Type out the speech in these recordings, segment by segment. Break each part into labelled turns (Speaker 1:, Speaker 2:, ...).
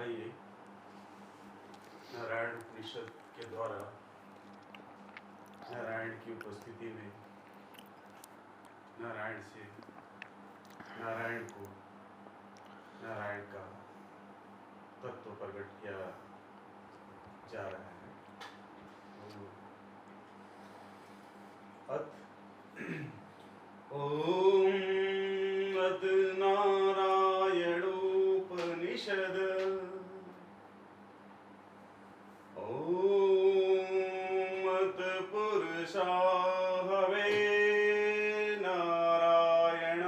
Speaker 1: आइए नारायण उपनिषद के द्वारा नारायण की उपस्थिति में नारायण से नारायण को नारायण का तत्व प्रकट किया जा रहा है। ओम अत नारायणोपनिषद ओम अत पुरुषा हवे नारायण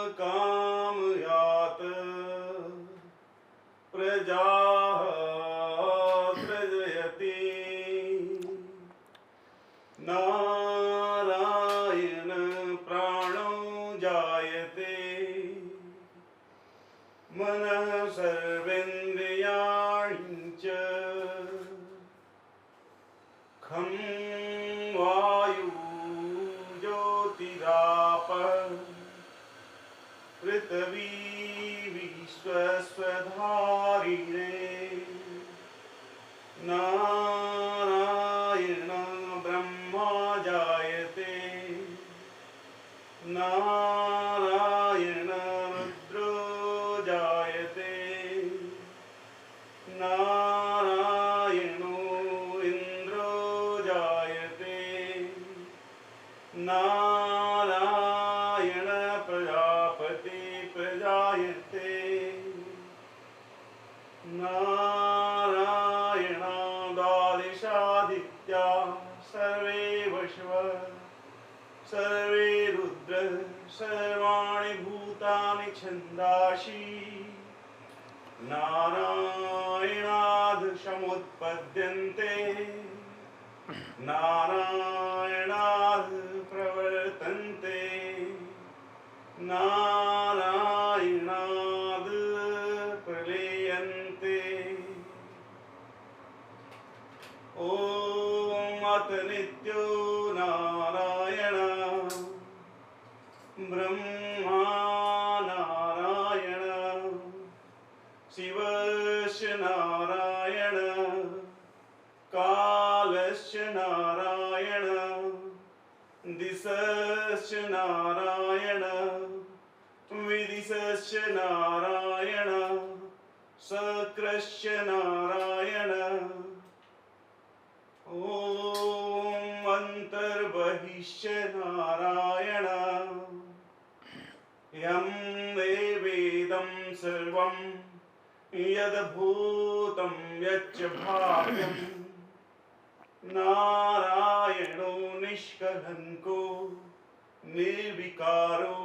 Speaker 1: अकामयात प्रजा सृजयति नारायण प्राणो जायते मनः सर्वेन्द्रियाणि च खं वायु ज्योतिरापः पृथ्वी विश्वस्वधारिणे नारायण ब्रह्मा जायते नारायण रुद्रो जायते नारायणो इन्द्रो जायते नारायण प्रजापति प्रजायते नारायण द्वादशादित्या सर्वे वश्व सर्वे रुद्र सर्वाणि भूतानि छन्दांसि नारायणाद् समुत्पद्यन्ते नारायणाद् प्रवर्तन्ते नारायणाद् प्रलीयन्ते। ओम अत नित्यो नारायण ब्रह्मा नारायण शिवस्य नारायण कालस्य नारायण दिशस्य नारायण विदिशस्य नारायण सक्रस्य नारायण ओम अंतर्बहिष्य नारायण यं वेदं सर्वं यद्भूतं यच्च भाव्यं नारायणो निष्कलङ्को निर्विकारो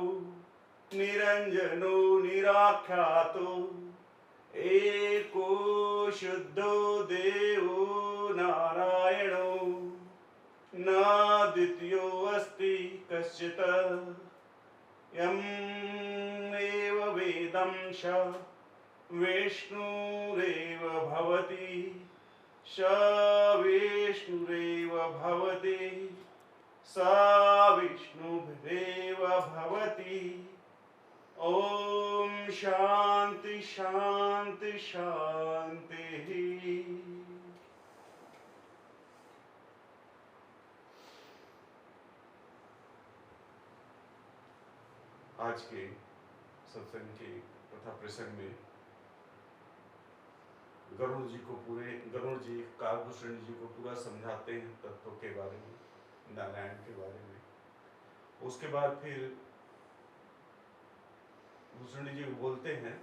Speaker 1: निरञ्जनो निराख्यातो एको शुद्धो देवो नारायणो न द्वितीयो अस्ति कश्चित् यं एव वेदं स विष्णुरेव भवति स विष्णुरेव भवति सा विष्णुरेव भवति। ओम शांति शांति शांति। आज के सत्संग के कथा प्रसंग में गरुड़ जी कालभूषण जी को पूरा समझाते हैं तत्व के बारे में, नारायण के बारे में। उसके बाद फिर भूषुंडी जी बोलते हैं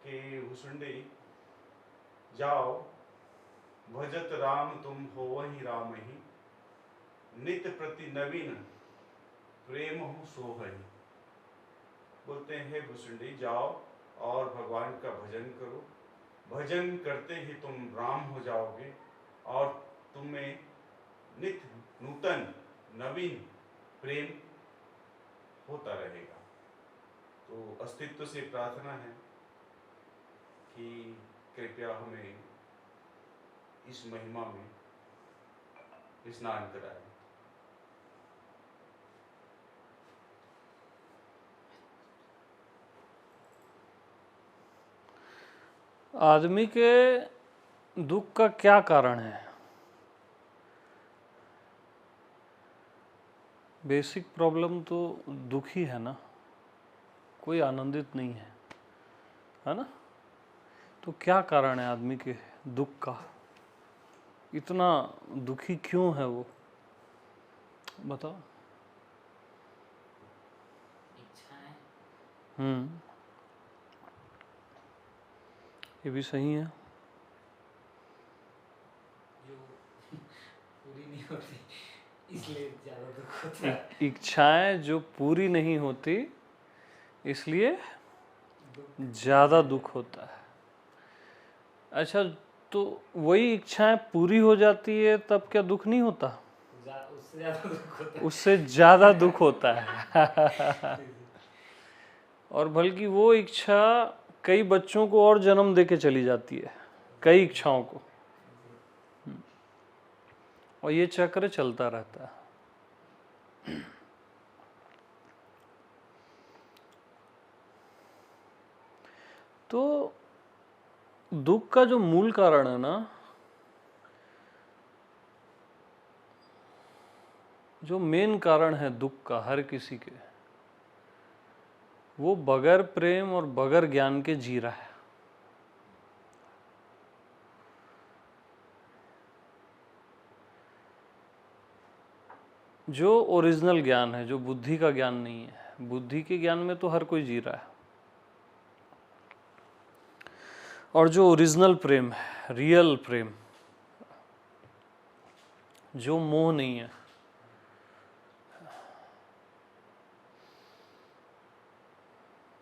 Speaker 1: कि भूषुंडी जाओ भजत राम तुम हो वही राम ही नित्य प्रति नवीन प्रेम हो सोहई। बोलते हैं भूषुंडी जाओ और भगवान का भजन करो, भजन करते ही तुम राम हो जाओगे और तुम्हें नित्य नूतन नवीन प्रेम होता रहेगा। तो अस्तित्व से प्रार्थना है कि कृपया हमें इस महिमा में स्नान कराएं।
Speaker 2: आदमी के दुख का क्या कारण है? बेसिक प्रॉब्लम तो दुख ही है ना, कोई आनंदित नहीं है ना? तो क्या कारण है आदमी के दुख का? इतना दुखी क्यों है वो, बताओ। ये भी सही है।
Speaker 3: जो पूरी नहीं होती इसलिए ज्यादा दुख होता है।
Speaker 2: इच्छाएं जो पूरी नहीं होती इसलिए ज्यादा दुख होता है। अच्छा, तो वही इच्छाएं पूरी हो जाती है तब क्या दुख नहीं होता?
Speaker 3: उससे ज्यादा दुख होता है।
Speaker 2: उससे ज्यादा दुख होता है। और बल्कि वो इच्छा कई बच्चों को और जन्म दे के चली जाती है, कई इच्छाओं को, और ये चक्र चलता रहता है। तो दुख का जो मूल कारण है ना, जो मेन कारण है दुख का हर किसी के, वो बगैर प्रेम और बगैर ज्ञान के जी रहा है। जो ओरिजिनल ज्ञान है, जो बुद्धि का ज्ञान नहीं है, बुद्धि के ज्ञान में तो हर कोई जी रहा है। और जो ओरिजिनल प्रेम है, रियल प्रेम, जो मोह नहीं है,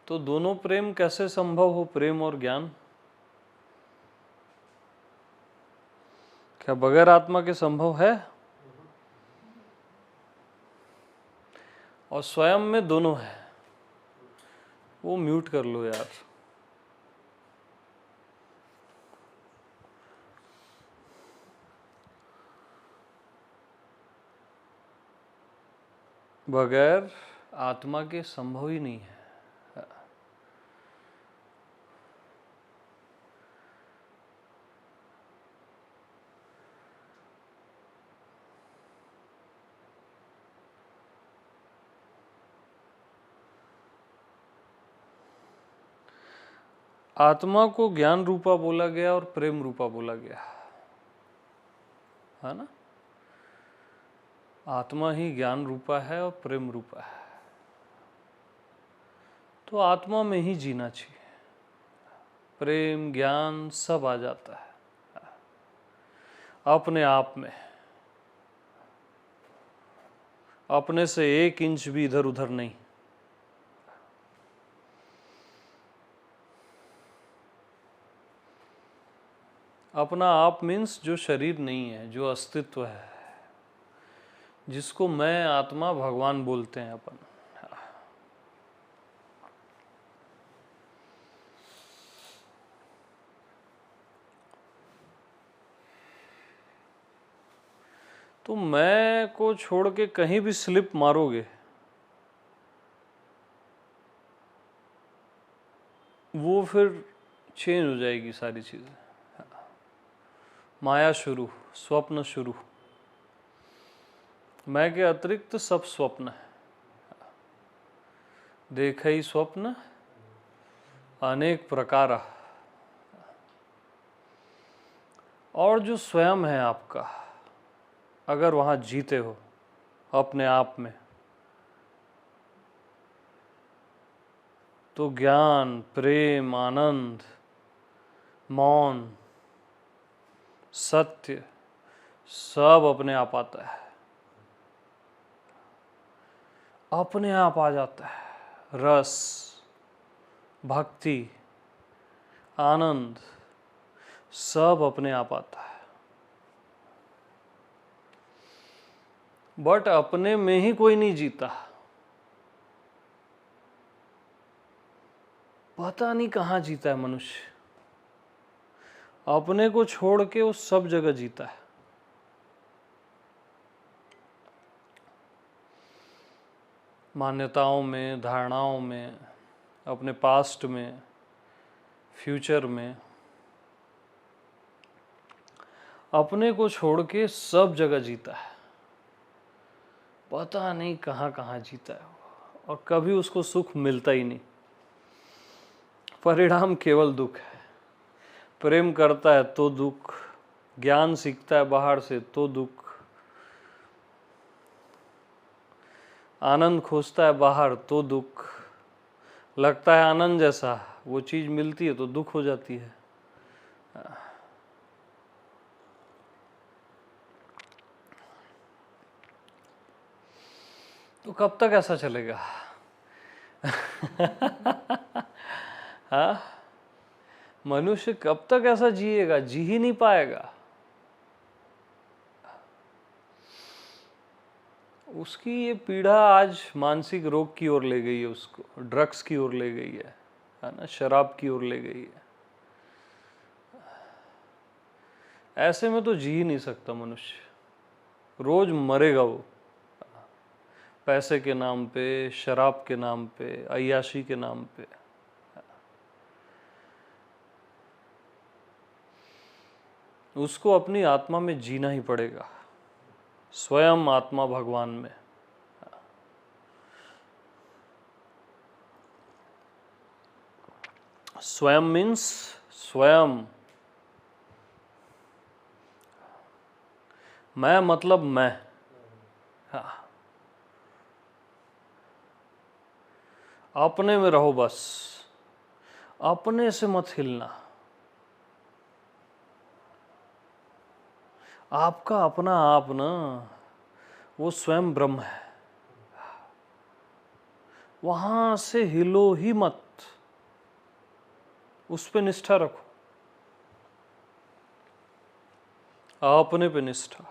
Speaker 2: तो दोनों प्रेम कैसे संभव हो, प्रेम और ज्ञान? क्या बगैर आत्मा के संभव है? और स्वयं में दोनों है। वो म्यूट कर लो यार। बगैर आत्मा के संभव ही नहीं है। आत्मा को ज्ञान रूपा बोला गया और प्रेम रूपा बोला गया, है ना? आत्मा ही ज्ञान रूपा है और प्रेम रूपा है। तो आत्मा में ही जीना चाहिए, प्रेम ज्ञान सब आ जाता है अपने आप में, अपने से 1 इंच भी इधर उधर नहीं। अपना आप मीन्स जो शरीर नहीं है, जो अस्तित्व है, जिसको मैं आत्मा भगवान बोलते हैं अपन। तो मैं को छोड़ के कहीं भी स्लिप मारोगे, वो फिर चेंज हो जाएगी सारी चीजें। माया शुरू, स्वप्न शुरू। मैं के अतिरिक्त सब स्वप्न है। देख ही स्वप्न अनेक प्रकार। और जो स्वयं है आपका, अगर वहां जीते हो अपने आप में, तो ज्ञान, प्रेम, आनंद, मौन, सत्य सब अपने आप आता है, अपने आप आ जाता है। रस, भक्ति, आनंद सब अपने आप आता है। बट अपने में ही कोई नहीं जीता, पता नहीं कहाँ जीता है मनुष्य। अपने को छोड़ के वो सब जगह जीता है। मान्यताओं में, धारणाओं में, अपने पास्ट में, फ्यूचर में, अपने को छोड़ के सब जगह जीता है, पता नहीं कहाँ कहाँ जीता है, और कभी उसको सुख मिलता ही नहीं। परिणाम केवल दुख है। प्रेम करता है तो दुख, ज्ञान सीखता है बाहर से तो दुख, आनंद खोजता है बाहर तो दुख, लगता है आनंद जैसा, वो चीज मिलती है तो दुख हो जाती है। तो कब तक ऐसा चलेगा? हाँ, मनुष्य कब तक ऐसा जिएगा? जी ही नहीं पाएगा। उसकी ये पीड़ा आज मानसिक रोग की ओर ले गई है, उसको ड्रग्स की ओर ले गई है ना, शराब की ओर ले गई है। ऐसे में तो जी ही नहीं सकता मनुष्य, रोज मरेगा वो, पैसे के नाम पे, शराब के नाम पे, अय्याशी के नाम पे। उसको अपनी आत्मा में जीना ही पड़ेगा, स्वयं आत्मा भगवान में। स्वयं मीन्स स्वयं, मैं मतलब मैं। हाँ, अपने में रहो बस, अपने से मत हिलना। आपका अपना आप ना, वो स्वयं ब्रह्म है, वहां से हिलो ही मत, उस पे निष्ठा रखो, अपने पे निष्ठा।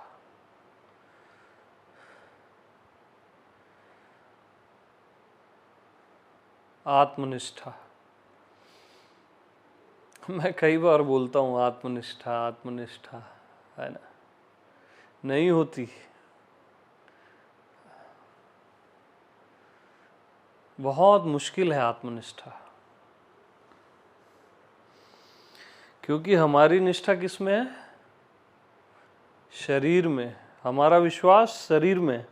Speaker 2: आत्मनिष्ठा, मैं कई बार बोलता हूँ आत्मनिष्ठा आत्मनिष्ठा, है ना, नहीं होती। बहुत मुश्किल है आत्मनिष्ठा, क्योंकि हमारी निष्ठा किस में है? शरीर में। हमारा विश्वास शरीर में,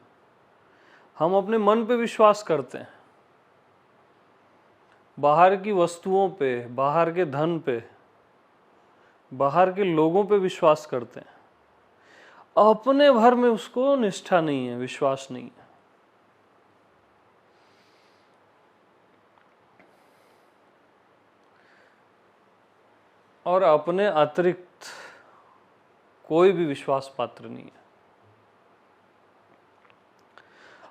Speaker 2: हम अपने मन पे विश्वास करते हैं, बाहर की वस्तुओं पे, बाहर के धन पे, बाहर के लोगों पे विश्वास करते हैं, अपने भर में उसको निष्ठा नहीं है, विश्वास नहीं है। और अपने अतिरिक्त कोई भी विश्वास पात्र नहीं है।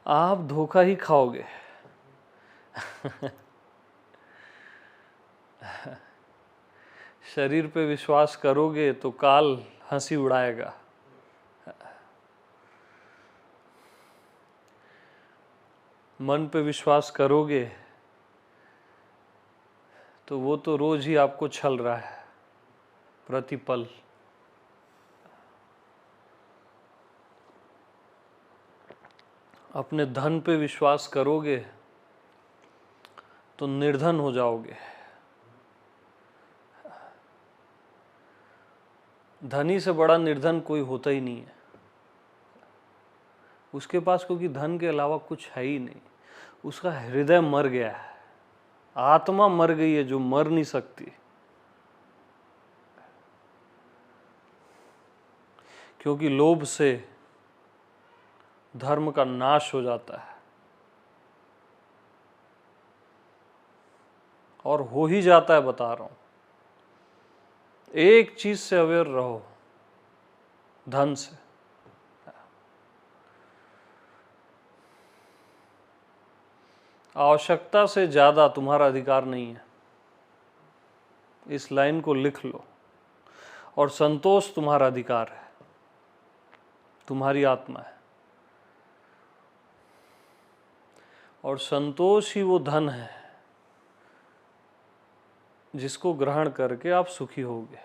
Speaker 2: आप धोखा ही खाओगे। शरीर पे विश्वास करोगे तो काल हंसी उड़ाएगा। मन पे विश्वास करोगे तो वो तो रोज ही आपको छल रहा है, प्रतिपल। अपने धन पे विश्वास करोगे तो निर्धन हो जाओगे। धनी से बड़ा निर्धन कोई होता ही नहीं है उसके पास, क्योंकि धन के अलावा कुछ है ही नहीं। उसका हृदय मर गया है, आत्मा मर गई है जो मर नहीं सकती, क्योंकि लोभ से धर्म का नाश हो जाता है, और हो ही जाता है, बता रहा हूं। एक चीज से अवेयर रहो, धन से। आवश्यकता से ज्यादा तुम्हारा अधिकार नहीं है, इस लाइन को लिख लो। और संतोष तुम्हारा अधिकार है, तुम्हारी आत्मा है, और संतोष ही वो धन है जिसको ग्रहण करके आप सुखी होगे।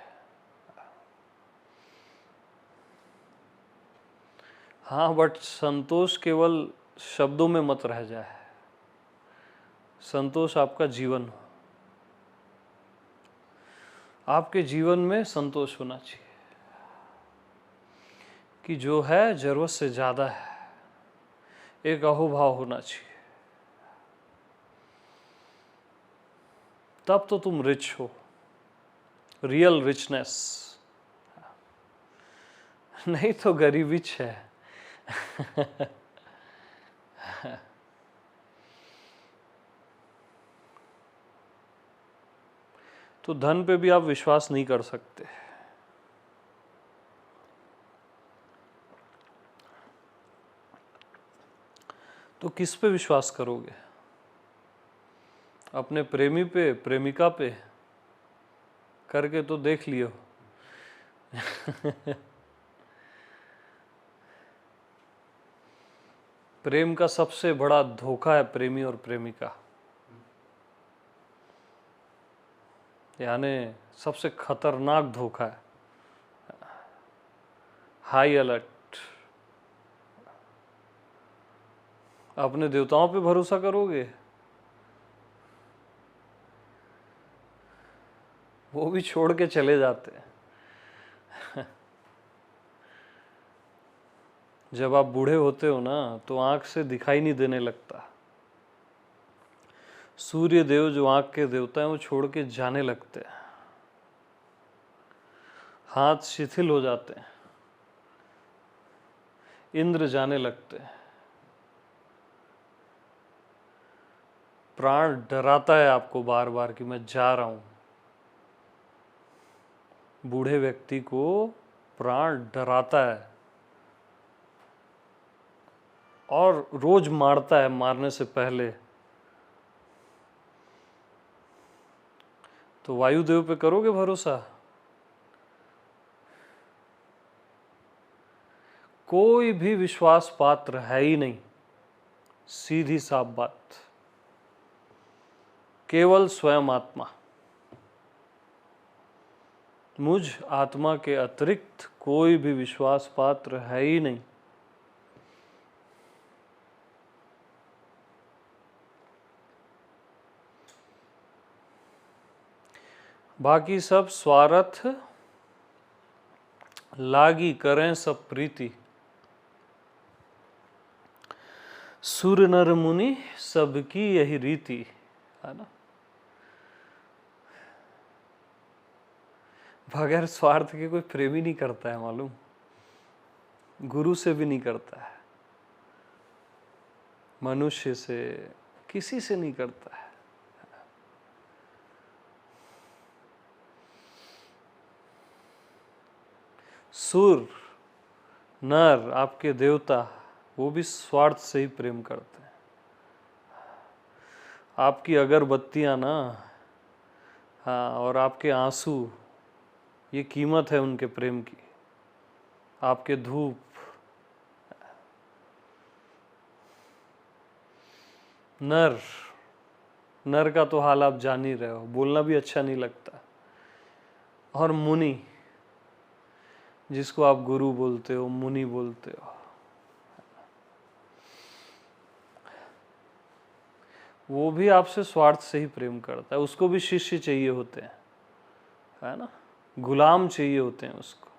Speaker 2: हाँ, बट संतोष केवल शब्दों में मत रह जाए, संतोष आपका जीवन हो। आपके जीवन में संतोष होना चाहिए। कि जो है जरूरत से ज्यादा है, एक अहोभाव होना चाहिए, तब तो तुम रिच हो, रियल रिचनेस। नहीं तो गरीबीच है। तो धन पे भी आप विश्वास नहीं कर सकते। तो किस पे विश्वास करोगे? अपने प्रेमी पे, प्रेमिका पे? करके तो देख लियो। प्रेम का सबसे बड़ा धोखा है प्रेमी और प्रेमिका, यानी सबसे खतरनाक धोखा है। High alert. अपने देवताओं पे भरोसा करोगे, वो भी छोड़ के चले जाते हैं। जब आप बूढ़े होते हो ना, तो आंख से दिखाई नहीं देने लगता। सूर्य देव जो आंख के देवता हैं, वो छोड़ के जाने लगते हैं, हाथ शिथिल हो जाते हैं, इंद्र जाने लगते हैं, प्राण डराता है आपको बार बार कि मैं जा रहा हूं। बूढ़े व्यक्ति को प्राण डराता है और रोज मारता है मारने से पहले। तो वायुदेव पे करोगे भरोसा? कोई भी विश्वास पात्र है ही नहीं, सीधी साफ बात। केवल स्वयं आत्मा, मुझ आत्मा के अतिरिक्त कोई भी विश्वास पात्र है ही नहीं। बाकी सब स्वार्थ लागी करें सब प्रीति, सुर नर मुनि सबकी यही रीति, है ना। बगैर स्वार्थ के कोई प्रेम ही नहीं करता है, मालूम, गुरु से भी नहीं करता है, मनुष्य से, किसी से नहीं करता है। सुर नर आपके देवता, वो भी स्वार्थ से ही प्रेम करते हैं। आपकी अगरबत्तियां ना, हाँ, और आपके आंसू, ये कीमत है उनके प्रेम की। आपके धूप, नर, नर का तो हाल आप जान ही रहे हो, बोलना भी अच्छा नहीं लगता। और मुनि, जिसको आप गुरु बोलते हो, मुनि बोलते हो, वो भी आपसे स्वार्थ से ही प्रेम करता है। उसको भी शिष्य चाहिए होते हैं, है ना, गुलाम चाहिए होते हैं उसको।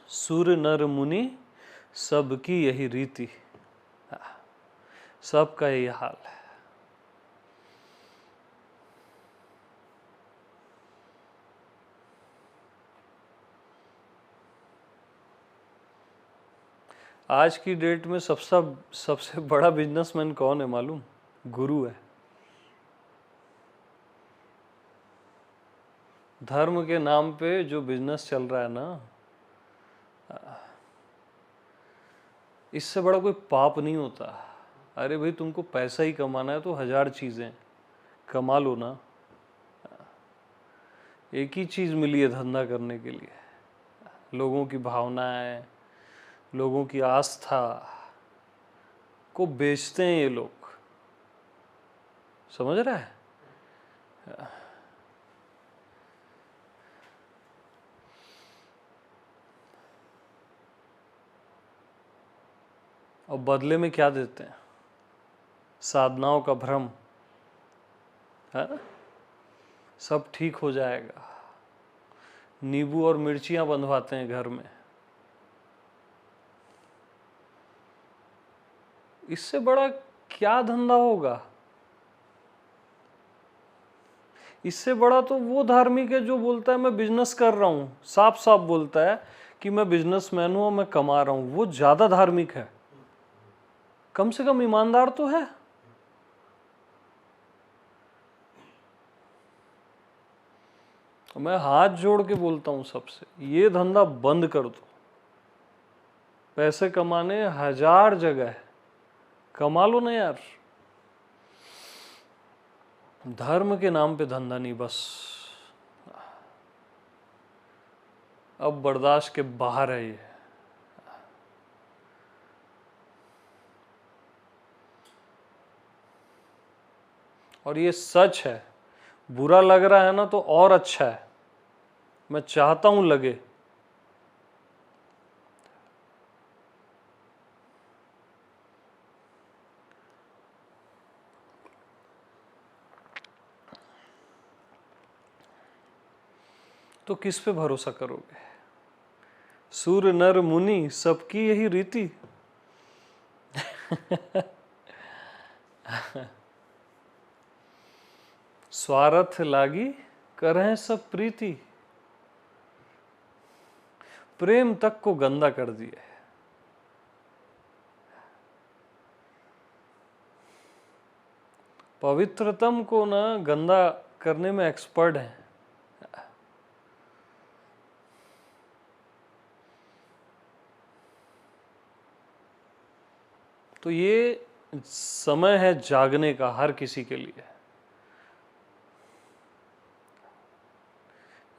Speaker 2: सुर नर मुनि सबकी यही रीति, सबका यही हाल है। आज की डेट में सबसे बड़ा बिजनेसमैन कौन है मालूम? गुरु है। धर्म के नाम पे जो बिजनेस चल रहा है ना, इससे बड़ा कोई पाप नहीं होता। अरे भाई, तुमको पैसा ही कमाना है तो 1000 चीजें कमा लो ना। एक ही चीज मिली है धंधा करने के लिए, लोगों की भावनाएं, लोगों की आस्था को बेचते हैं ये लोग, समझ रहा है? और बदले में क्या देते हैं? साधनाओं का भ्रम, है ना? सब ठीक हो जाएगा। नींबू और मिर्चियां बंधवाते हैं घर में। इससे बड़ा क्या धंधा होगा? इससे बड़ा तो वो धार्मिक है जो बोलता है मैं बिजनेस कर रहा हूं, साफ साफ बोलता है कि मैं बिजनेसमैन हूं और मैं कमा रहा हूं। वो ज्यादा धार्मिक है, कम से कम ईमानदार तो है। मैं हाथ जोड़ के बोलता हूं सबसे, ये धंधा बंद कर दो। पैसे कमाने 1000 जगह है, कमा लो ना यार। धर्म के नाम पे धंधा नहीं, बस अब बर्दाश्त के बाहर है ये। और ये सच है। बुरा लग रहा है ना तो और अच्छा है, मैं चाहता हूं लगे। तो किस पे भरोसा करोगे? सूर नर मुनि सबकी यही रीति। स्वार्थ लागी करें सब प्रीति, प्रेम तक को गंदा कर दिया है। पवित्रतम को ना गंदा करने में एक्सपर्ट है। तो ये समय है जागने का हर किसी के लिए।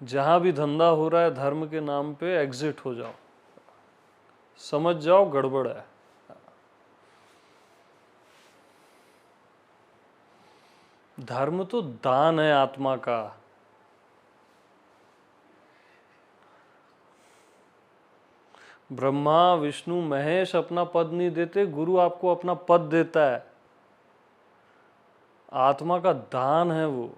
Speaker 2: जहां भी धंधा हो रहा है धर्म के नाम पे, एग्जिट हो जाओ, समझ जाओ गड़बड़ है। धर्म तो दान है आत्मा का। ब्रह्मा विष्णु महेश अपना पद नहीं देते, गुरु आपको अपना पद देता है। आत्मा का दान है वो।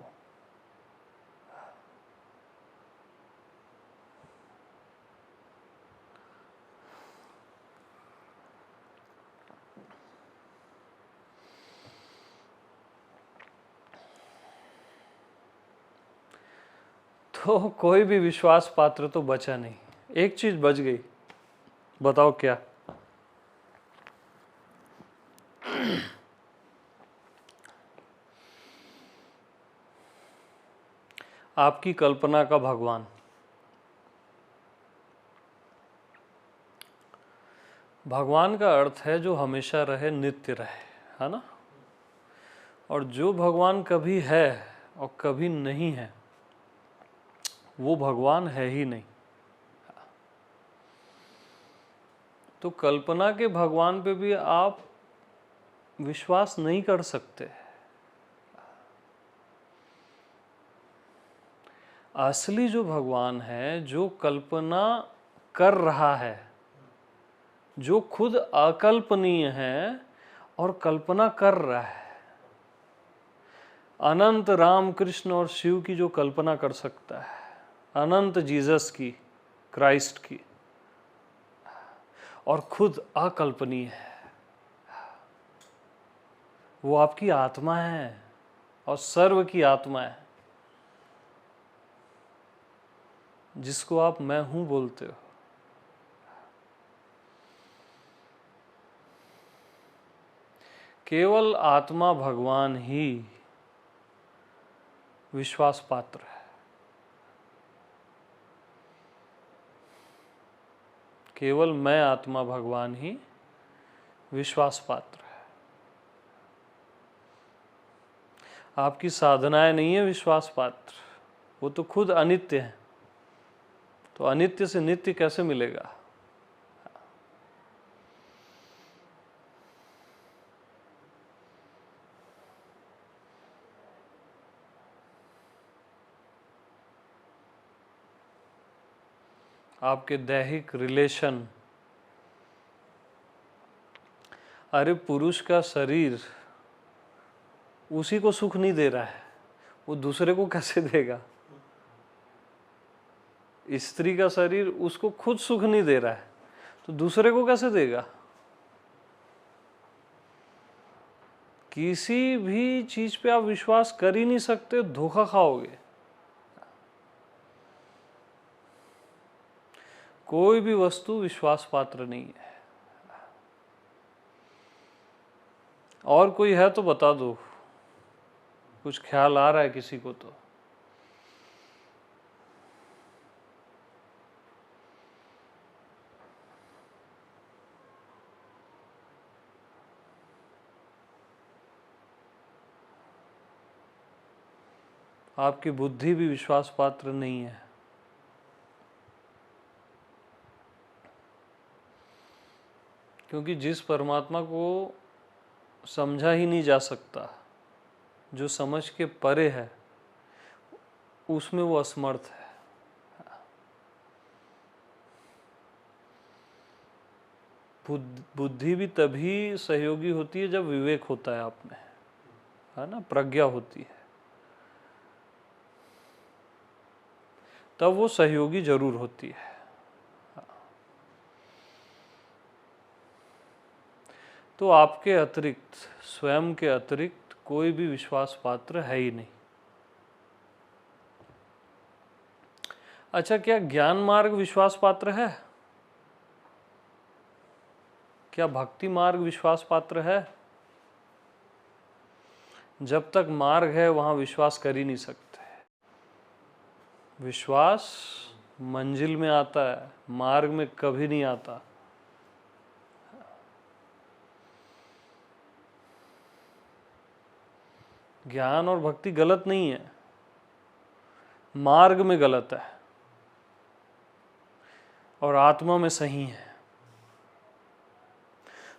Speaker 2: तो कोई भी विश्वास पात्र तो बचा नहीं। एक चीज बच गई, बताओ क्या? आपकी कल्पना का भगवान। भगवान का अर्थ है जो हमेशा रहे, नित्य रहे, है ना? और जो भगवान कभी है और कभी नहीं है, वो भगवान है ही नहीं। तो कल्पना के भगवान पे भी आप विश्वास नहीं कर सकते। असली जो भगवान है, जो कल्पना कर रहा है, जो खुद अकल्पनीय है और कल्पना कर रहा है, अनंत राम कृष्ण और शिव की जो कल्पना कर सकता है, अनंत जीसस की, क्राइस्ट की, और खुद अकल्पनीय है, वो आपकी आत्मा है और सर्व की आत्मा है, जिसको आप मैं हूं बोलते हो। केवल आत्मा भगवान ही विश्वास पात्र है। केवल मैं आत्मा भगवान ही विश्वास पात्र है। आपकी साधनाएं नहीं है विश्वास पात्र, वो तो खुद अनित्य है। तो अनित्य से नित्य कैसे मिलेगा? आपके दैहिक रिलेशन, अरे पुरुष का शरीर उसी को सुख नहीं दे रहा है, वो दूसरे को कैसे देगा? स्त्री का शरीर उसको खुद सुख नहीं दे रहा है तो दूसरे को कैसे देगा? किसी भी चीज पे आप विश्वास कर ही नहीं सकते, धोखा खाओगे। कोई भी वस्तु विश्वास पात्र नहीं है। और कोई है तो बता दो, कुछ ख्याल आ रहा है किसी को तो? आपकी बुद्धि भी विश्वास पात्र नहीं है। क्योंकि जिस परमात्मा को समझा ही नहीं जा सकता, जो समझ के परे है, उसमें वो असमर्थ है। बुद्धि भी तभी सहयोगी होती है जब विवेक होता है आप में, है ना, प्रज्ञा होती है, तब वो सहयोगी जरूर होती है। तो आपके अतिरिक्त, स्वयं के अतिरिक्त कोई भी विश्वास पात्र है ही नहीं। अच्छा, क्या ज्ञान मार्ग विश्वास पात्र है? क्या भक्ति मार्ग विश्वास पात्र है? जब तक मार्ग है वहां विश्वास कर ही नहीं सकते। विश्वास मंजिल में आता है, मार्ग में कभी नहीं आता। ज्ञान और भक्ति गलत नहीं है, मार्ग में गलत है और आत्मा में सही है।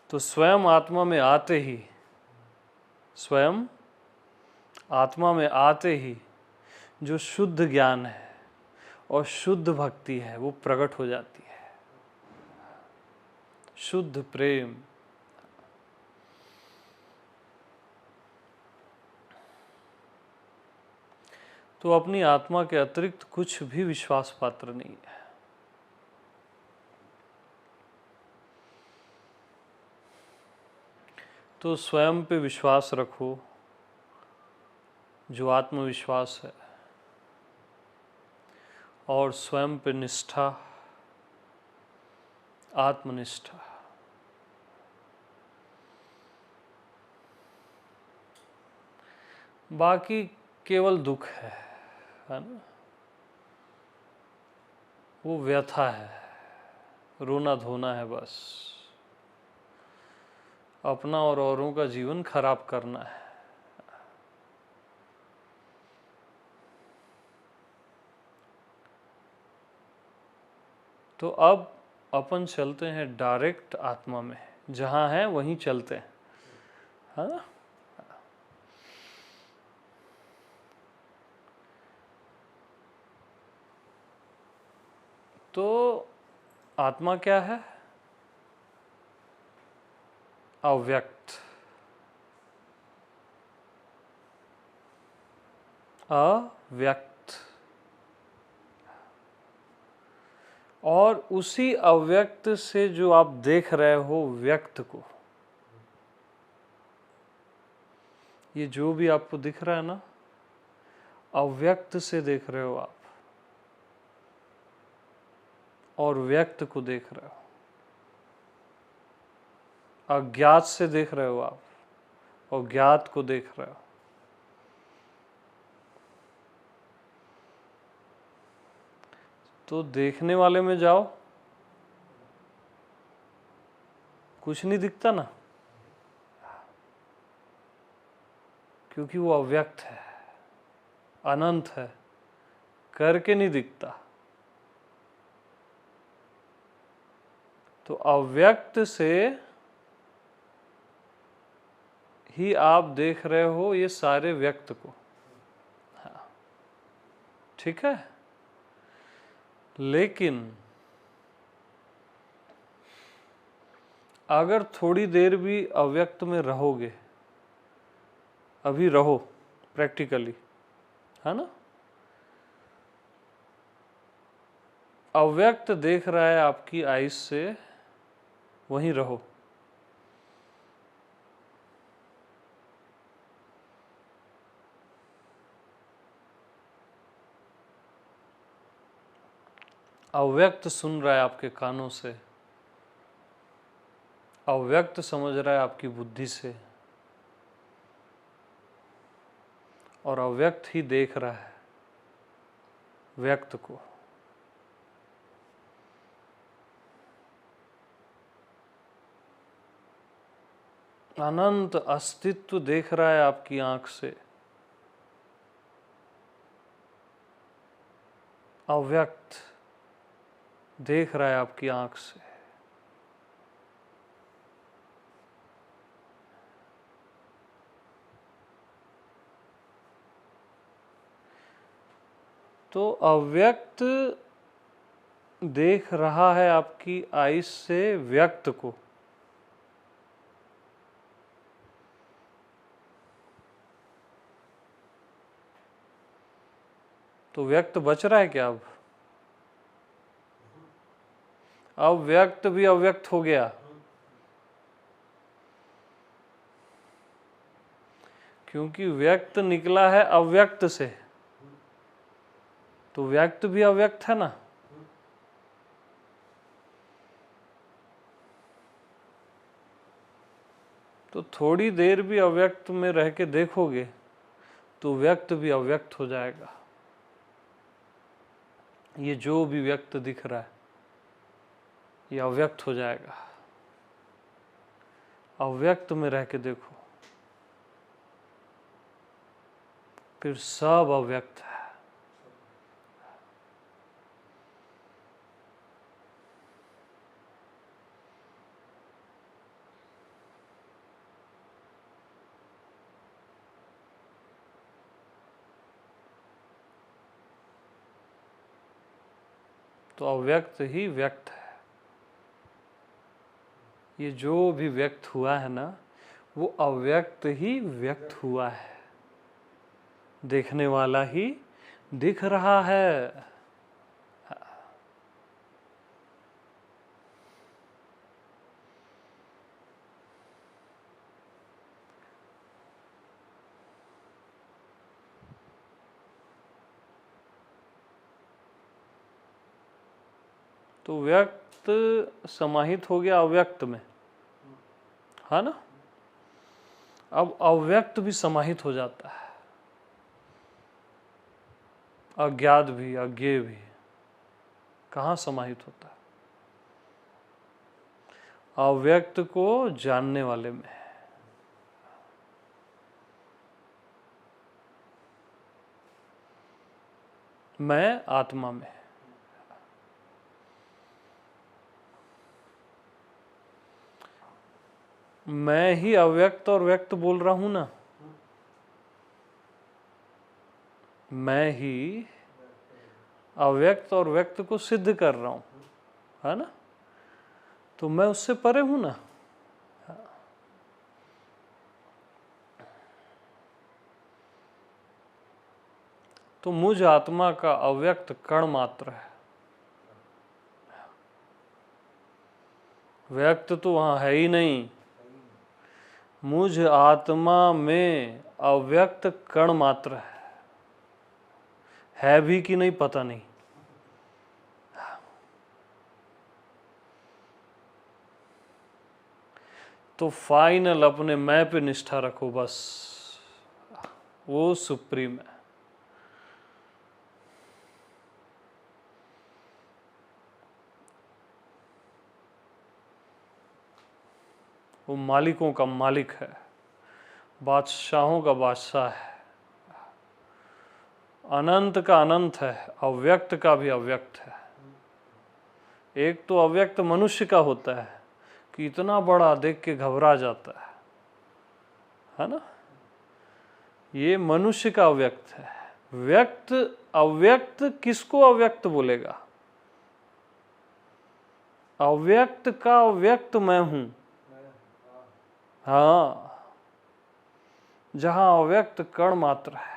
Speaker 2: तो स्वयं आत्मा में आते ही, स्वयं आत्मा में आते ही जो शुद्ध ज्ञान है और शुद्ध भक्ति है वो प्रकट हो जाती है। शुद्ध प्रेम। तो अपनी आत्मा के अतिरिक्त कुछ भी विश्वास पात्र नहीं है। तो स्वयं पे विश्वास रखो, जो आत्मविश्वास है, और स्वयं पे निष्ठा, आत्मनिष्ठा। बाकी केवल दुख है ना, वो व्यथा है, रोना धोना है, बस अपना और औरों का जीवन खराब करना है। तो अब अपन चलते हैं डायरेक्ट आत्मा में, जहां है वहीं चलते हैं, है ना। तो आत्मा क्या है? अव्यक्त, अव्यक्त। और उसी अव्यक्त से जो आप देख रहे हो व्यक्त को, ये जो भी आपको दिख रहा है ना, अव्यक्त से देख रहे हो आप और व्यक्त को देख रहे हो। अज्ञात से देख रहे हो आप और ज्ञात को देख रहे हो। तो देखने वाले में जाओ, कुछ नहीं दिखता ना, क्योंकि वो अव्यक्त है, अनंत है, करके नहीं दिखता। तो अव्यक्त से ही आप देख रहे हो ये सारे व्यक्त को, हाँ, ठीक है। लेकिन अगर थोड़ी देर भी अव्यक्त में रहोगे, अभी रहो प्रैक्टिकली, है ना, अव्यक्त देख रहा है आपकी आईज से, वहीं रहो। अव्यक्त सुन रहा है आपके कानों से, अव्यक्त समझ रहा है आपकी बुद्धि से, और अव्यक्त ही देख रहा है व्यक्त को। अनंत अस्तित्व देख रहा है आपकी आंख से, अव्यक्त देख रहा है आपकी आंख से। तो अव्यक्त देख रहा है आपकी आईज से व्यक्त को। तो व्यक्त बच रहा है क्या अब? अब व्यक्त भी अव्यक्त हो गया, क्योंकि व्यक्त निकला है अव्यक्त से, तो व्यक्त भी अव्यक्त है ना। तो थोड़ी देर भी अव्यक्त में रह के देखोगे तो व्यक्त भी अव्यक्त हो जाएगा। ये जो भी व्यक्त दिख रहा है ये अव्यक्त हो जाएगा। अव्यक्त में रह के देखो, फिर सब अव्यक्त है। तो अव्यक्त ही व्यक्त है। ये जो भी व्यक्त हुआ है ना, वो अव्यक्त ही व्यक्त हुआ है। देखने वाला ही दिख रहा है। तो व्यक्त समाहित हो गया अव्यक्त में, है ना। अब अव्यक्त भी समाहित हो जाता है, अज्ञात भी अज्ञेय भी। कहाँ समाहित होता है? अव्यक्त को जानने वाले में। मैं आत्मा में। मैं ही अव्यक्त और व्यक्त बोल रहा हूं ना। मैं ही अव्यक्त और व्यक्त को सिद्ध कर रहा हूं, है ना। तो मैं उससे परे हूं ना। तो मुझ आत्मा का अव्यक्त कण मात्र है। व्यक्त तो वहां है ही नहीं। मुझ आत्मा में अव्यक्त कण मात्र है भी कि नहीं पता नहीं। तो फाइनल अपने मैं पे निष्ठा रखो बस, वो सुप्रीम है। वो मालिकों का मालिक है, बादशाहों का बादशाह है, अनंत का अनंत है, अव्यक्त का भी अव्यक्त है। एक तो अव्यक्त मनुष्य का होता है कि इतना बड़ा देख के घबरा जाता है ना। ये मनुष्य का अव्यक्त है। व्यक्त अव्यक्त किसको अव्यक्त बोलेगा? अव्यक्त का अव्यक्त मैं हूं, हाँ, जहां अव्यक्त कण मात्र है,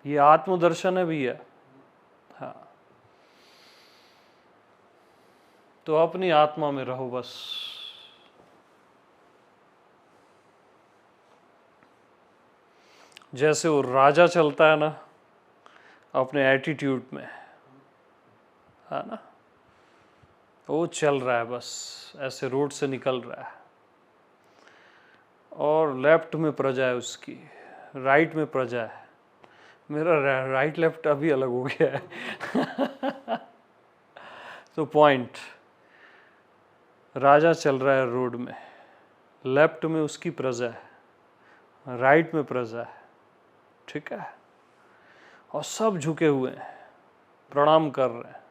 Speaker 2: ये आत्मदर्शन है भैया। हाँ, तो अपनी आत्मा में रहो बस। जैसे वो राजा चलता है ना अपने एटीट्यूड में, है ना, वो चल रहा है बस ऐसे, रोड से निकल रहा है और लेफ्ट में प्रजा है उसकी, राइट में प्रजा है। मेरा राइट लेफ्ट अभी अलग हो गया है। तो पॉइंट, राजा चल रहा है रोड में, लेफ्ट में उसकी प्रजा है, राइट में प्रजा है, ठीक है, और सब झुके हुए हैं, प्रणाम कर रहे हैं।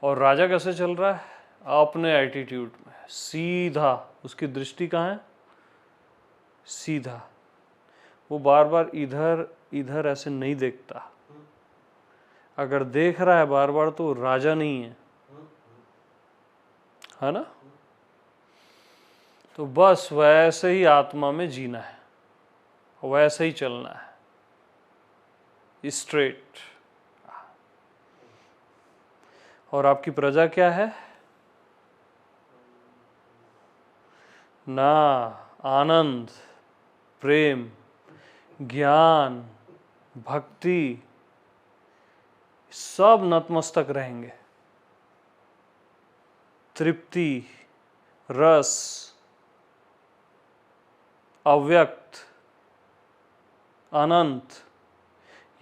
Speaker 2: और राजा कैसे चल रहा है? अपने एटीट्यूड में सीधा, उसकी दृष्टि कहाँ है? सीधा। वो बार बार इधर इधर ऐसे नहीं देखता। अगर देख रहा है बार बार तो राजा नहीं है ना। तो बस वैसे ही आत्मा में जीना है, वैसे ही चलना है, स्ट्रेट। और आपकी प्रजा क्या है? ना आनंद, प्रेम, ज्ञान, भक्ति, सब नतमस्तक रहेंगे। तृप्ति, रस, अव्यक्त, अनंत,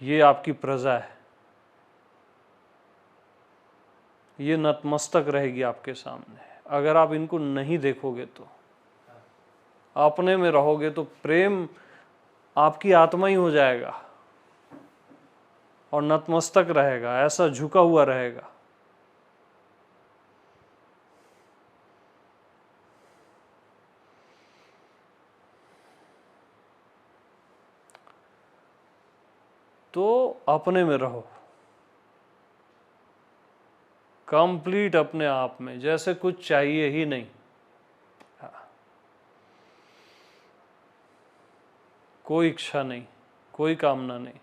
Speaker 2: ये आपकी प्रजा है। ये नतमस्तक रहेगी आपके सामने। अगर आप इनको नहीं देखोगे तो, अपने में रहोगे तो प्रेम आपकी आत्मा ही हो जाएगा और नतमस्तक रहेगा, ऐसा झुका हुआ रहेगा। तो अपने में रहो, कंप्लीट अपने आप में, जैसे कुछ चाहिए ही नहीं। कोई इच्छा नहीं, कोई कामना नहीं,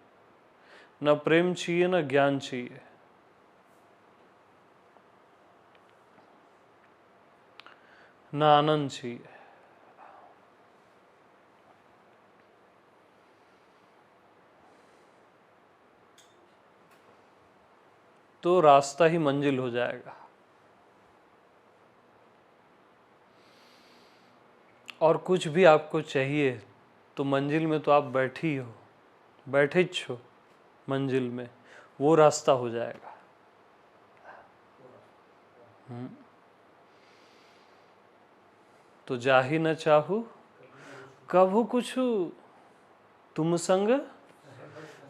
Speaker 2: न प्रेम चाहिए न ज्ञान चाहिए, न आनंद चाहिए। तो रास्ता ही मंजिल हो जाएगा। और कुछ भी आपको चाहिए तो मंजिल में तो आप बैठी हो, बैठे छो मंजिल में, वो रास्ता हो जाएगा। तो जाहि न चाहू कभू कुछु, तुम संग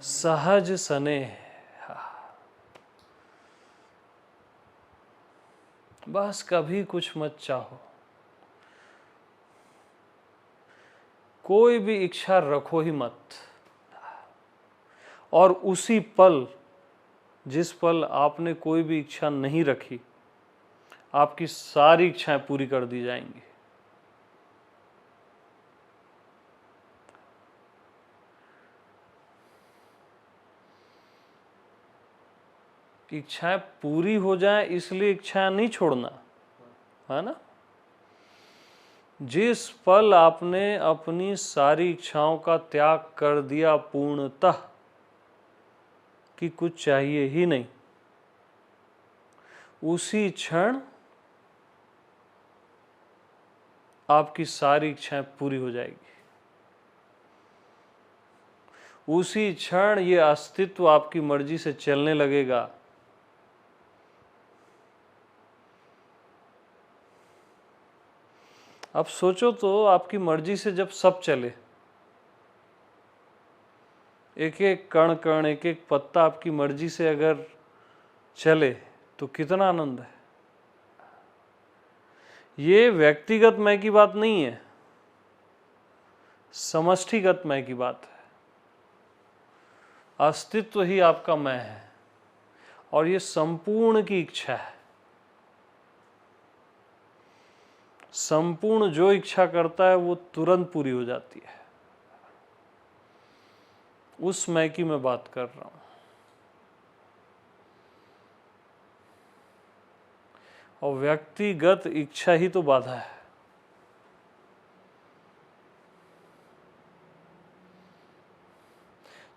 Speaker 2: सहज सने। बस कभी कुछ मत चाहो, कोई भी इच्छा रखो ही मत। और उसी पल, जिस पल आपने कोई भी इच्छा नहीं रखी, आपकी सारी इच्छाएं पूरी कर दी जाएंगी। इच्छाएं पूरी हो जाएं इसलिए इच्छाएं नहीं छोड़ना, है ना। जिस पल आपने अपनी सारी इच्छाओं का त्याग कर दिया पूर्णतः, कि कुछ चाहिए ही नहीं, उसी क्षण आपकी सारी इच्छाएं पूरी हो जाएगी। उसी क्षण ये अस्तित्व आपकी मर्जी से चलने लगेगा। अब सोचो तो, आपकी मर्जी से जब सब चले, एक एक कण कण, एक एक पत्ता आपकी मर्जी से अगर चले तो कितना आनंद है। ये व्यक्तिगत मैं की बात नहीं है, समष्टिगत मैं की बात है। अस्तित्व ही आपका मैं है। और ये संपूर्ण की इच्छा है। संपूर्ण जो इच्छा करता है वो तुरंत पूरी हो जाती है। उस मैं की मैं बात कर रहा हूं। और व्यक्तिगत इच्छा ही तो बाधा है।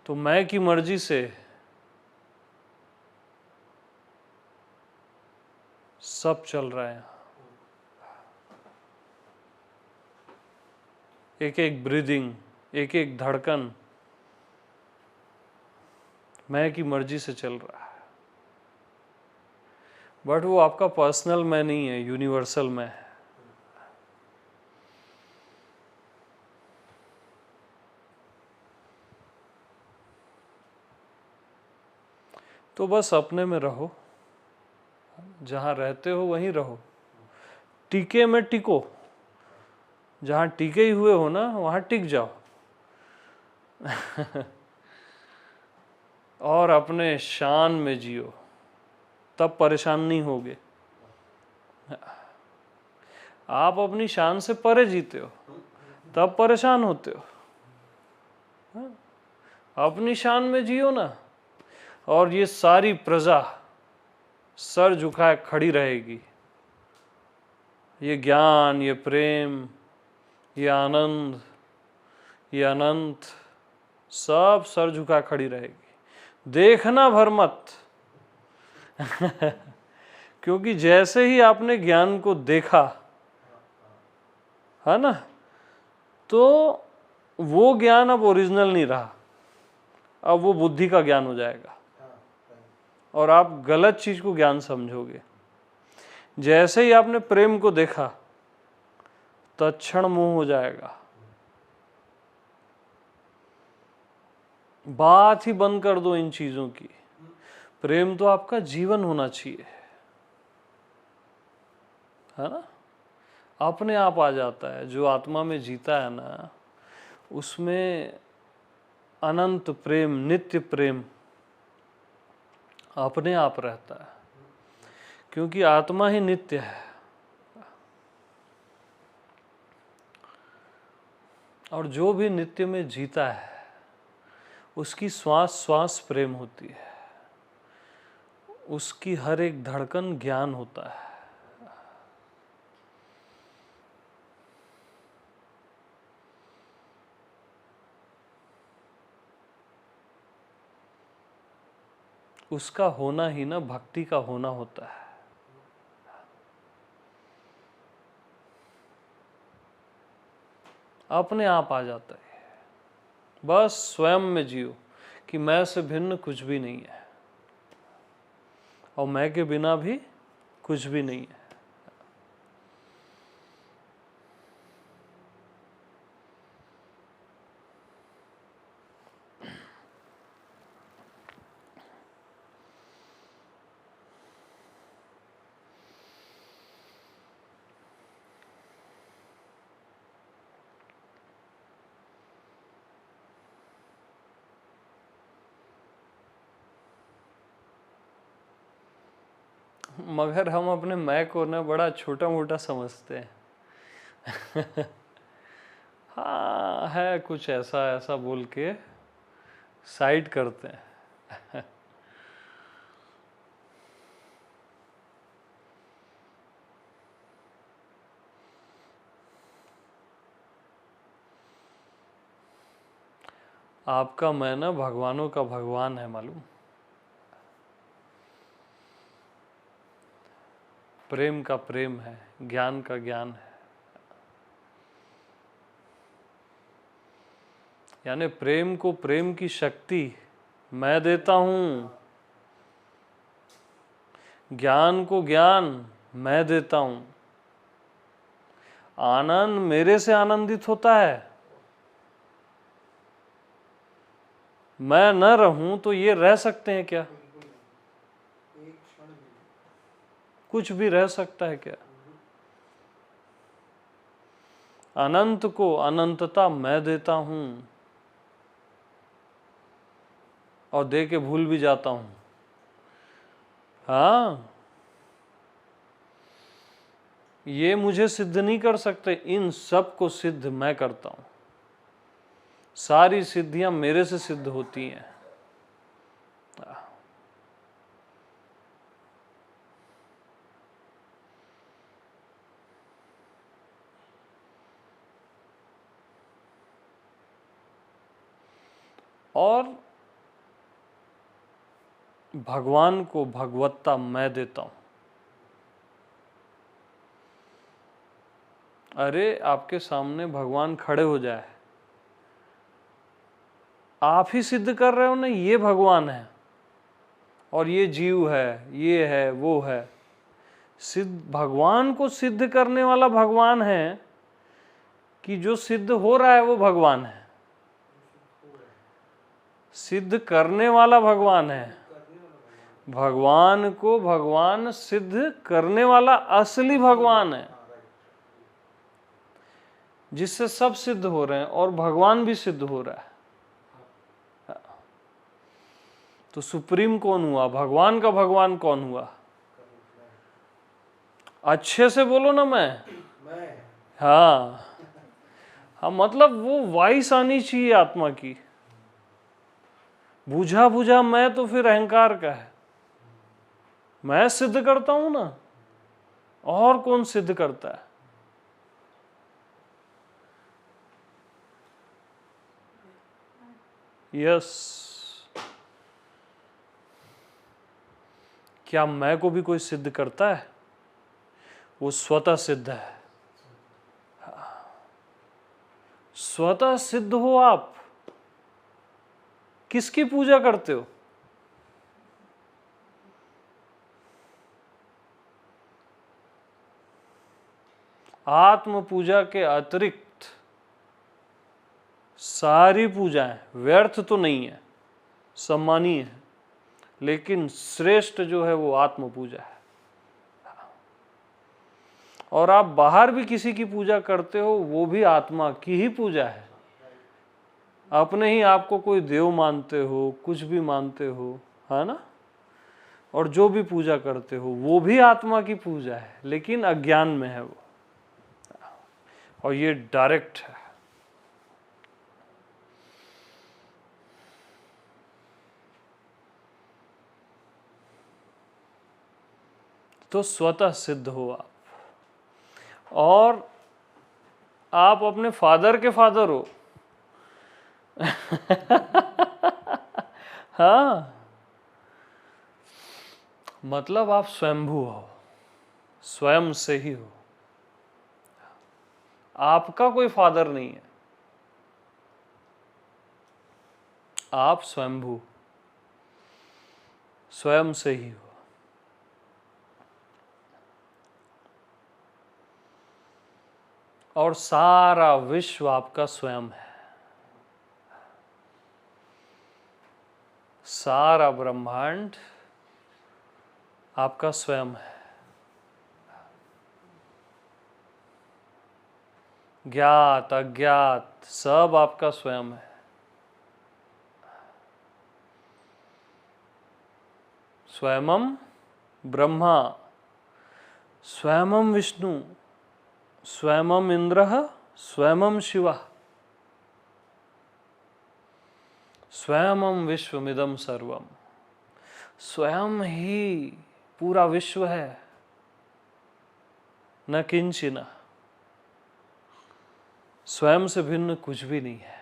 Speaker 2: तो मैं की मर्जी से सब चल रहा है। एक एक ब्रीदिंग, एक एक धड़कन मैं की मर्जी से चल रहा है। बट वो आपका पर्सनल मैं नहीं है, यूनिवर्सल मैं है। तो बस अपने में रहो, जहां रहते हो वहीं रहो, टीके में टिको। जहां टिके ही हुए हो ना वहां टिक जाओ। और अपने शान में जियो, तब परेशान नहीं होगे। आप अपनी शान से परे जीते हो तब परेशान होते हो। अपनी शान में जियो ना, और ये सारी प्रजा सर झुकाए खड़ी रहेगी। ये ज्ञान, ये प्रेम, ये आनंद, ये अनंत, सब सर झुका खड़ी रहेगी। देखना भर मत। क्योंकि जैसे ही आपने ज्ञान को देखा है ना, तो वो ज्ञान अब ओरिजिनल नहीं रहा, अब वो बुद्धि का ज्ञान हो जाएगा और आप गलत चीज को ज्ञान समझोगे। जैसे ही आपने प्रेम को देखा तत्क्षण मोह हो जाएगा। बात ही बंद कर दो इन चीजों की। प्रेम तो आपका जीवन होना चाहिए, है ना। अपने आप आ जाता है। जो आत्मा में जीता है ना, उसमें अनंत प्रेम, नित्य प्रेम अपने आप रहता है, क्योंकि आत्मा ही नित्य है। और जो भी नित्य में जीता है उसकी श्वास श्वास प्रेम होती है, उसकी हर एक धड़कन ज्ञान होता है। उसका होना ही ना भक्ति का होना होता है। अपने आप आ जाता है। बस स्वयं में जियो कि मैं से भिन्न कुछ भी नहीं है और मैं के बिना भी कुछ भी नहीं है। मगर हम अपने मैं को ना बड़ा छोटा मोटा समझते हैं। हाँ, है कुछ ऐसा ऐसा बोल के साइड करते हैं। आपका मैं ना भगवानों का भगवान है, मालूम। प्रेम का प्रेम है, ज्ञान का ज्ञान है। यानी प्रेम को प्रेम की शक्ति मैं देता हूं, ज्ञान को ज्ञान मैं देता हूं। आनंद मेरे से आनंदित होता है। मैं न रहूं तो ये रह सकते हैं क्या? कुछ भी रह सकता है क्या? अनंत को अनंतता मैं देता हूं और दे के भूल भी जाता हूं। हाँ, ये मुझे सिद्ध नहीं कर सकते, इन सब को सिद्ध मैं करता हूं। सारी सिद्धियां मेरे से सिद्ध होती हैं। और भगवान को भगवत्ता मैं देता हूं। अरे आपके सामने भगवान खड़े हो जाए, आप ही सिद्ध कर रहे हो ना ये भगवान है और ये जीव है, ये है, वो है। सिद्ध भगवान को सिद्ध करने वाला भगवान है कि जो सिद्ध हो रहा है वो भगवान है? सिद्ध करने वाला भगवान है। भगवान को भगवान सिद्ध करने वाला असली भगवान है, जिससे सब सिद्ध हो रहे हैं और भगवान भी सिद्ध हो रहा है। तो सुप्रीम कौन हुआ? भगवान का भगवान कौन हुआ? अच्छे से बोलो ना। मैं हाँ हाँ, मतलब वो वाइस आनी चाहिए आत्मा की। बुझा बुझा मैं तो फिर अहंकार का है। मैं सिद्ध करता हूं ना, और कौन सिद्ध करता है? यस, क्या मैं को भी कोई सिद्ध करता है? वो स्वतः सिद्ध है। स्वतः सिद्ध हो आप। किसकी पूजा करते हो? आत्म पूजा के अतिरिक्त सारी पूजाएं व्यर्थ तो नहीं है, सम्मानीय है, लेकिन श्रेष्ठ जो है वो आत्म पूजा है। और आप बाहर भी किसी की पूजा करते हो, वो भी आत्मा की ही पूजा है। अपने ही आप को कोई देव मानते हो, कुछ भी मानते हो, है ना? और जो भी पूजा करते हो वो भी आत्मा की पूजा है, लेकिन अज्ञान में है वो। और ये डायरेक्ट है। तो स्वतः सिद्ध हो आप, और आप अपने फादर के फादर हो। हाँ, मतलब आप स्वयंभू हो, स्वयं से ही हो। आपका कोई फादर नहीं है, आप स्वयंभू, स्वयं से ही हो। और सारा विश्व आपका स्वयं है। सारा ब्रह्मांड आपका स्वयं है। ज्ञात अज्ञात सब आपका स्वयं है। स्वयं ब्रह्मा, स्वयं विष्णु, स्वयं इंद्रः, स्वयं शिवः, स्वयं विश्वमिदं सर्वम। स्वयं ही पूरा विश्व है, न किंचिन। स्वयं से भिन्न कुछ भी नहीं है।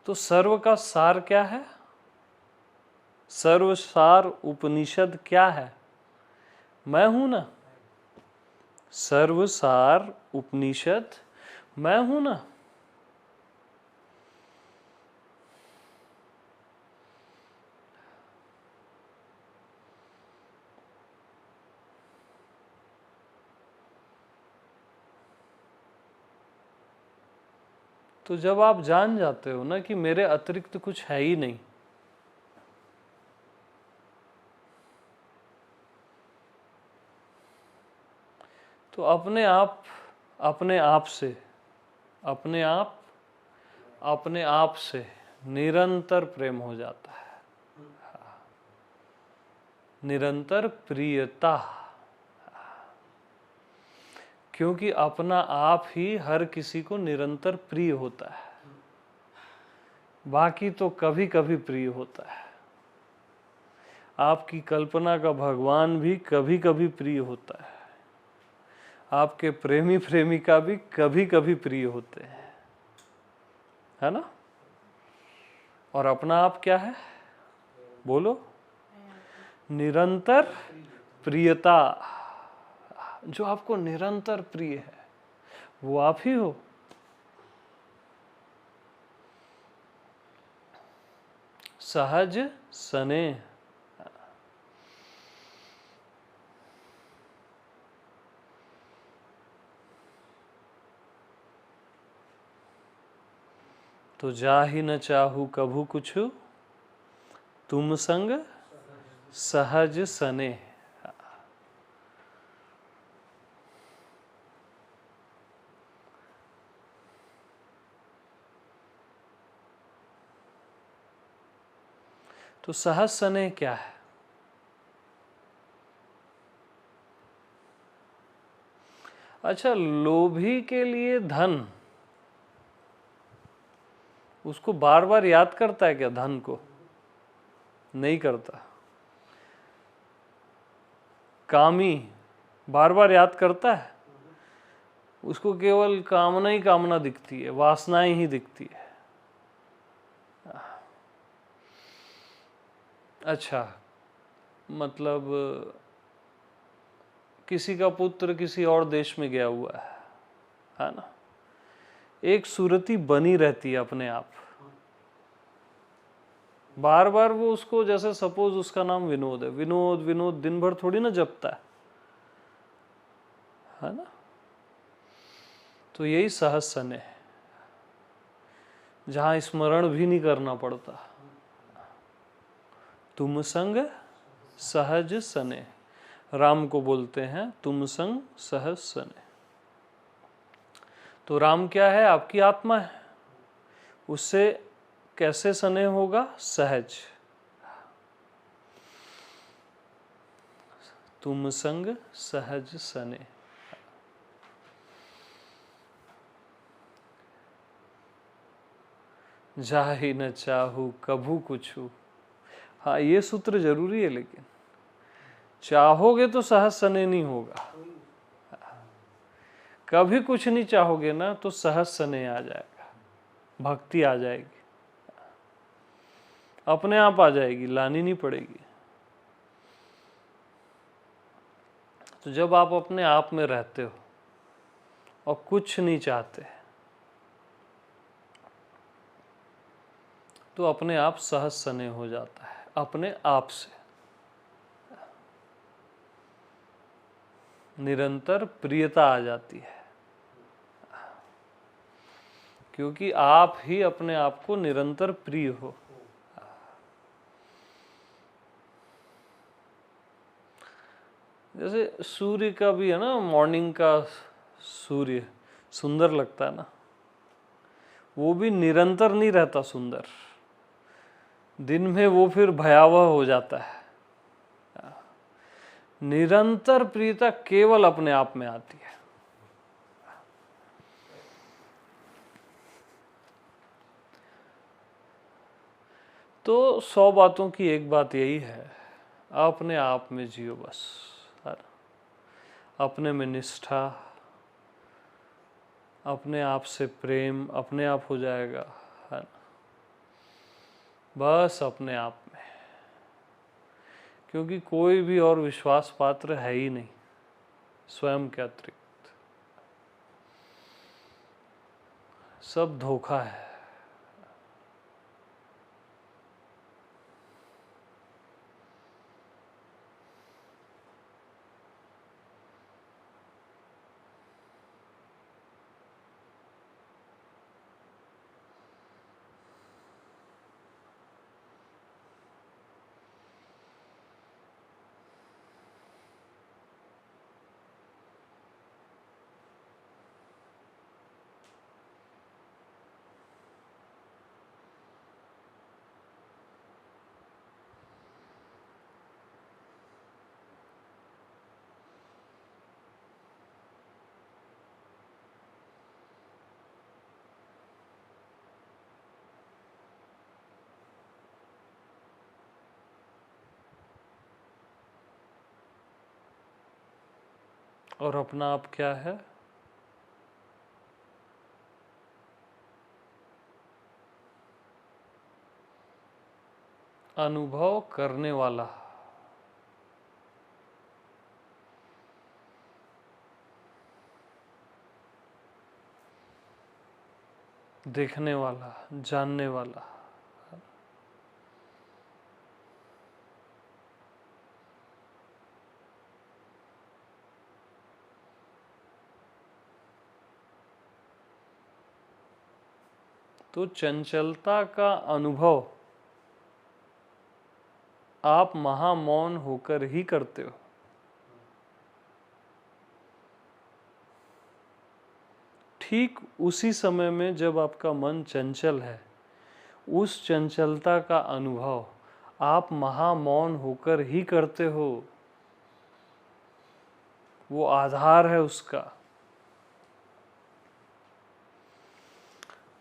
Speaker 2: तो सर्व का सार क्या है? सर्वसार उपनिषद क्या है? मैं हूं ना। सर्वसार उपनिषद मैं हूं ना। तो जब आप जान जाते हो ना कि मेरे अतिरिक्त कुछ है ही नहीं, तो तो अपने आप से अपने आप से निरंतर प्रेम हो जाता है, निरंतर प्रियता, क्योंकि अपना आप ही हर किसी को निरंतर प्रिय होता है, बाकी तो कभी कभी प्रिय होता है। आपकी कल्पना का भगवान भी कभी कभी प्रिय होता है, आपके प्रेमी प्रेमिका भी कभी कभी प्रिय होते हैं, है ना? और अपना आप क्या है? बोलो। निरंतर प्रियता। जो आपको निरंतर प्रिय है वो आप ही हो। सहज स्नेह। तो जा ही न चाहू कभू कुछु, तुम संग सहज स्नेह। तो सहज स्नेह क्या है? अच्छा, लोभी के लिए धन, उसको बार बार याद करता है क्या? धन को नहीं करता। कामी बार बार याद करता है? उसको केवल कामना ही कामना दिखती है, वासनाएं ही दिखती है। अच्छा, मतलब किसी का पुत्र किसी और देश में गया हुआ है ना? एक सूरती बनी रहती है अपने आप, बार बार वो उसको, जैसे सपोज उसका नाम विनोद है, विनोद विनोद दिन भर थोड़ी ना जपता है ना? तो यही सहज स्नेह है, जहां स्मरण भी नहीं करना पड़ता। तुम संग सहज स्नेह, राम को बोलते हैं तुम संग सहज स्नेह। तो राम क्या है? आपकी आत्मा है, उससे कैसे स्नेह होगा? सहज। तुम संग सहज स्नेह। जाहि न चाहू कभू कुछु। हाँ, ये सूत्र जरूरी है, लेकिन चाहोगे तो सहज स्नेह नहीं होगा। कभी कुछ नहीं चाहोगे ना तो सहज स्नेह आ जाएगा, भक्ति आ जाएगी, अपने आप आ जाएगी, लानी नहीं पड़ेगी। तो जब आप अपने आप में रहते हो और कुछ नहीं चाहते, तो अपने आप सहज स्नेह हो जाता है, अपने आप से। निरंतर प्रियता आ जाती है, क्योंकि आप ही अपने आप को निरंतर प्रिय हो। जैसे सूर्य का भी है ना, मॉर्निंग का सूर्य सुंदर लगता है ना, वो भी निरंतर नहीं रहता सुंदर, दिन में वो फिर भयावह हो जाता है। निरंतर प्रियता केवल अपने आप में आती है। तो 100 बातों की एक बात यही है, अपने आप में जियो बस, अपने में निष्ठा, अपने आप से प्रेम अपने आप हो जाएगा, है ना? बस अपने आप में, क्योंकि कोई भी और विश्वास पात्र है ही नहीं स्वयं के अतिरिक्त। सब धोखा है। और अपना आप क्या है? अनुभव करने वाला, देखने वाला, जानने वाला। तो चंचलता का अनुभव आप महामौन होकर ही करते हो। ठीक उसी समय में जब आपका मन चंचल है, उस चंचलता का अनुभव आप महामौन होकर ही करते हो। वो आधार है उसका।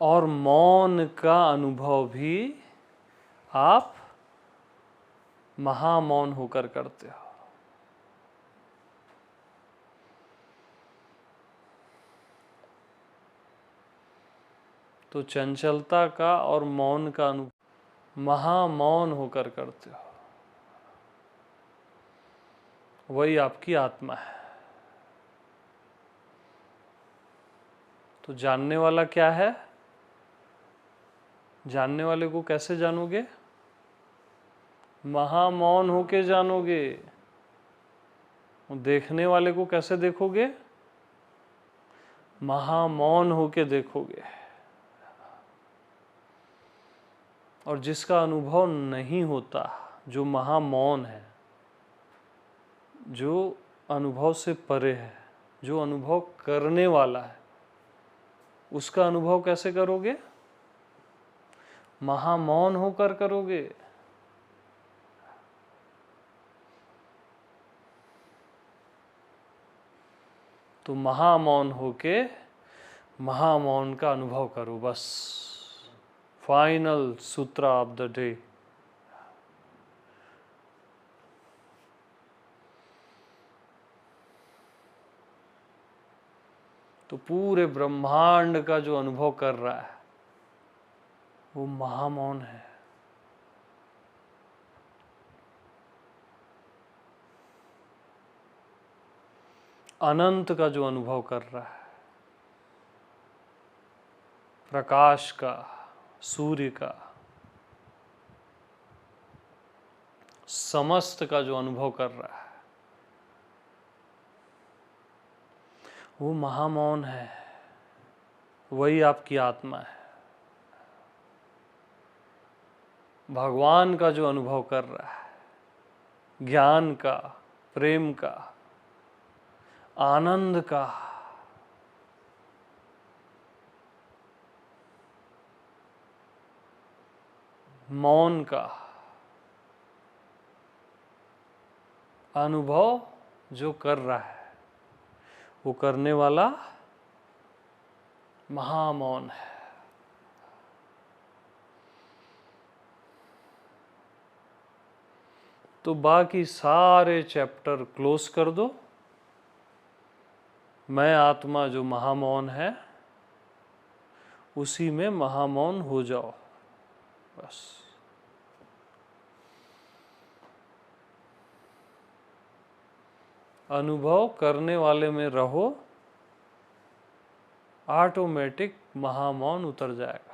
Speaker 2: और मौन का अनुभव भी आप महामौन होकर करते हो। तो चंचलता का और मौन का अनुभव महामौन होकर करते हो, वही आपकी आत्मा है। तो जानने वाला क्या है? जानने वाले को कैसे जानोगे? महामौन होके जानोगे। देखने वाले को कैसे देखोगे? महामौन होके देखोगे। और जिसका अनुभव नहीं होता, जो महामौन है, जो अनुभव से परे है, जो अनुभव करने वाला है, उसका अनुभव कैसे करोगे? महामौन होकर करोगे। तो महामौन होके महामौन का अनुभव करो। बस फाइनल सूत्र ऑफ द डे। तो पूरे ब्रह्मांड का जो अनुभव कर रहा है वो महामौन है। अनंत का जो अनुभव कर रहा है, प्रकाश का, सूर्य का, समस्त का जो अनुभव कर रहा है, वो महामौन है। वही आपकी आत्मा है। भगवान का जो अनुभव कर रहा है, ज्ञान का, प्रेम का, आनंद का, मौन का अनुभव जो कर रहा है, वो करने वाला महामौन है। तो बाकी सारे चैप्टर क्लोज कर दो। मैं आत्मा जो महामौन है, उसी में महामौन हो जाओ। बस अनुभव करने वाले में रहो, ऑटोमेटिक महामौन उतर जाएगा।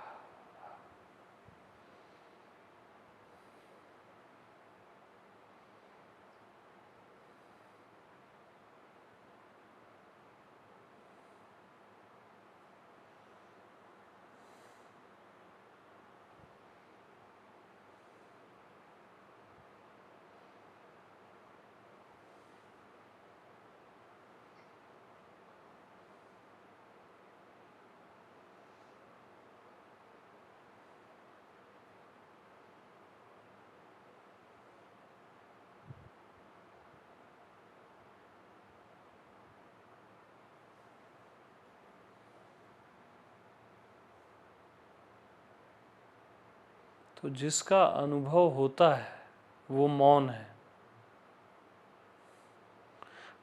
Speaker 2: तो जिसका अनुभव होता है वो मौन है,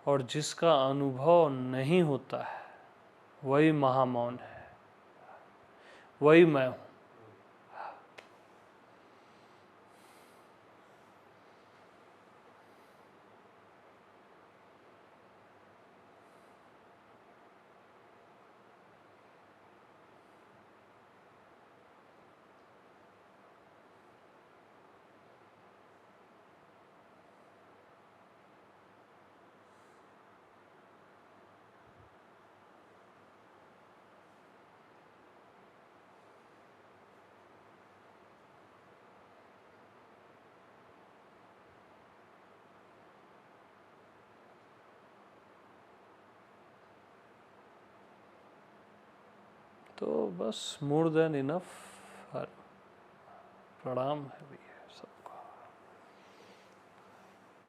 Speaker 2: और जिसका अनुभव नहीं होता है वही महामौन है, वही मैं हूँ। तो बस मोर देन इनफ। प्रणाम है भैया।